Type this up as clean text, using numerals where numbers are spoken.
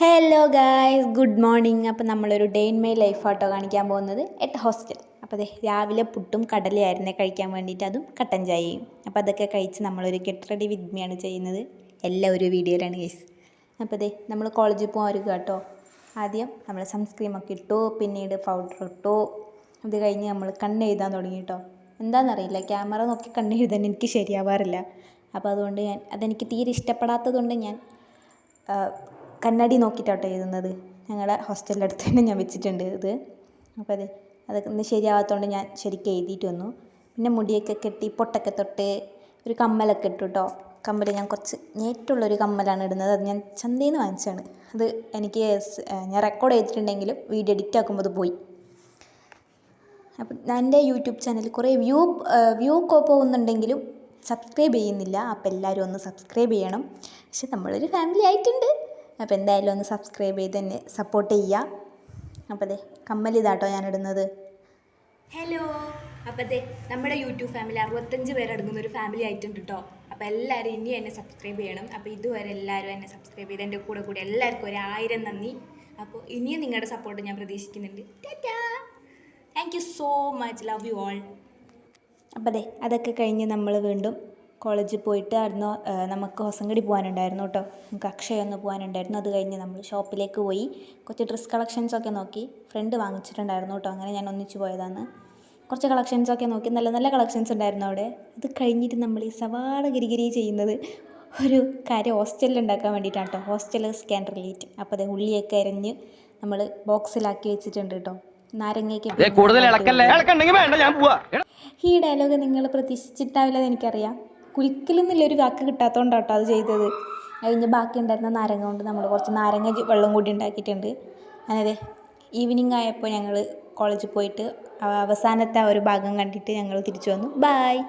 Hello guys, good morning. അപ്പോൾ നമ്മളൊരു day in my life ആട്ടോ കാണിക്കാൻ പോകുന്നത് എട്ട് ഹോസ്റ്റൽ. അപ്പോൾ അതെ, രാവിലെ പുട്ടും കടലയായിരുന്നേ കഴിക്കാൻ വേണ്ടിയിട്ട്, അതും കട്ടൻ ചായയും. അപ്പോൾ അതൊക്കെ കഴിച്ച് നമ്മളൊരു ഗെറ്റ് റെഡി വിത്ത് മീ ആണ് ചെയ്യുന്നത്. എല്ലാം ഒരു വീഡിയോയിലാണ് ഗൈസ്. അപ്പോൾ അതെ, നമ്മൾ കോളേജിൽ പോകാൻ ഒരു കേട്ടോ. ആദ്യം നമ്മൾ സൺസ്ക്രീമൊക്കെ ഇട്ടു, പിന്നീട് പൗഡർ ഇട്ടു. അത് കഴിഞ്ഞ് നമ്മൾ കണ്ണെഴുതാൻ തുടങ്ങി കേട്ടോ. എന്താണെന്നറിയില്ല, ക്യാമറ നോക്കി കണ്ണെഴുതാൻ എനിക്ക് ശരിയാവാറില്ല. അപ്പോൾ അതുകൊണ്ട് അതെനിക്ക് തീരെ ഇഷ്ടപ്പെടാത്തതുകൊണ്ട് ഞാൻ കണ്ണാടി നോക്കിയിട്ടാട്ടോ എഴുതുന്നത്. ഞങ്ങളുടെ ഹോസ്റ്റലിൻ്റെ അടുത്ത് തന്നെ ഞാൻ വെച്ചിട്ടുണ്ട് ഇത്. അപ്പോൾ അതൊക്കെ ഒന്ന് ശരിയാവാത്തതുകൊണ്ട് ഞാൻ ശരിക്കും എഴുതിയിട്ട് വന്നു. പിന്നെ മുടിയൊക്കെ കെട്ടി പൊട്ടൊക്കെ തൊട്ട് ഒരു കമ്മലൊക്കെ ഇട്ടു കേട്ടോ. കമ്മൽ ഞാൻ കുറച്ച് നേട്ടുള്ളൊരു കമ്മലാണ് ഇടുന്നത്. അത് ഞാൻ ചന്തയിൽ നിന്ന് വാങ്ങിച്ചതാണ്. അത് എനിക്ക് ഞാൻ റെക്കോർഡ് ചെയ്തിട്ടുണ്ടെങ്കിലും വീഡിയോ എഡിറ്റ് ആക്കുമ്പോൾ അത് പോയി. അപ്പം എൻ്റെ യൂട്യൂബ് ചാനൽ കുറേ വ്യൂ പോകുന്നുണ്ടെങ്കിലും സബ്സ്ക്രൈബ് ചെയ്യുന്നില്ല. അപ്പോൾ എല്ലാവരും ഒന്ന് സബ്സ്ക്രൈബ് ചെയ്യണം. പക്ഷെ നമ്മളൊരു ഫാമിലി ആയിട്ടുണ്ട്. അപ്പോൾ എന്തായാലും ഒന്ന് സബ്സ്ക്രൈബ് ചെയ്ത് തന്നെ സപ്പോർട്ട് ചെയ്യുക. അപ്പോൾ അതെ, കമ്മൽ ഇതാട്ടോ ഞാൻ ഇടുന്നത്. ഹലോ, അപ്പോൾ അതെ, നമ്മുടെ യൂട്യൂബ് ഫാമിലി 65 പേരടങ്ങുന്ന ഒരു ഫാമിലി ആയിട്ടുണ്ട് കേട്ടോ. അപ്പോൾ എല്ലാവരും ഇനിയും എന്നെ സബ്സ്ക്രൈബ് ചെയ്യണം. അപ്പോൾ ഇതുവരെ എല്ലാവരും എന്നെ സബ്സ്ക്രൈബ് ചെയ്ത് എൻ്റെ കൂടെ എല്ലാവർക്കും 1000 നന്ദി. അപ്പോൾ ഇനിയും നിങ്ങളുടെ സപ്പോർട്ട് ഞാൻ പ്രതീക്ഷിക്കുന്നുണ്ട്. Tata, thank you so much, love you all. അപ്പോൾ അതെ, അതൊക്കെ കഴിഞ്ഞ് നമ്മൾ വീണ്ടും കോളേജിൽ പോയിട്ട് അവിടുന്ന് നമുക്ക് ഹൊസങ്കടി പോകാനുണ്ടായിരുന്നു കേട്ടോ. നമുക്ക് അക്ഷയ ഒന്ന് പോകാനുണ്ടായിരുന്നു. അത് കഴിഞ്ഞ് നമ്മൾ ഷോപ്പിലേക്ക് പോയി കുറച്ച് ഡ്രസ്സ് കളക്ഷൻസൊക്കെ നോക്കി. ഫ്രണ്ട് വാങ്ങിച്ചിട്ടുണ്ടായിരുന്നു കേട്ടോ. അങ്ങനെ ഞാൻ ഒന്നിച്ച് പോയതാണ്. കുറച്ച് കളക്ഷൻസൊക്കെ നോക്കി, നല്ല നല്ല കളക്ഷൻസ് ഉണ്ടായിരുന്നു അവിടെ. അത് കഴിഞ്ഞിട്ട് നമ്മൾ ഈ സവാള ഗിരിഗിരി ചെയ്യുന്നത് ഒരു കാര്യം ഹോസ്റ്റലിൽ ഉണ്ടാക്കാൻ വേണ്ടിയിട്ടാണ് കേട്ടോ. Hostel scan relate. അപ്പോൾ അതെ, ഉള്ളിയൊക്കെ അരിഞ്ഞ് നമ്മൾ ബോക്സിലാക്കി വെച്ചിട്ടുണ്ട് കേട്ടോ. നാരങ്ങയൊക്കെ. ഈ ഡയലോഗ് നിങ്ങൾ പ്രതീക്ഷിച്ചിട്ടാവില്ലെന്ന് എനിക്കറിയാം. കുലിക്കൽ എന്നുള്ളൊരു വാക്ക് കിട്ടാത്തതുകൊണ്ടാണ് കേട്ടോ അത് ചെയ്തത്. കഴിഞ്ഞ് ബാക്കി ഉണ്ടായിരുന്ന നാരങ്ങ കൊണ്ട് നമ്മൾ കുറച്ച് നാരങ്ങ വെള്ളം കൂടി ഉണ്ടാക്കിയിട്ടുണ്ട്. അങ്ങനെ ഈവനിങ് ആയപ്പോൾ ഞങ്ങൾ കോളേജിൽ പോയിട്ട് അവസാനത്തെ ആ ഒരു ഭാഗം കണ്ടിട്ട് ഞങ്ങൾ തിരിച്ചു വന്നു. ബായ്.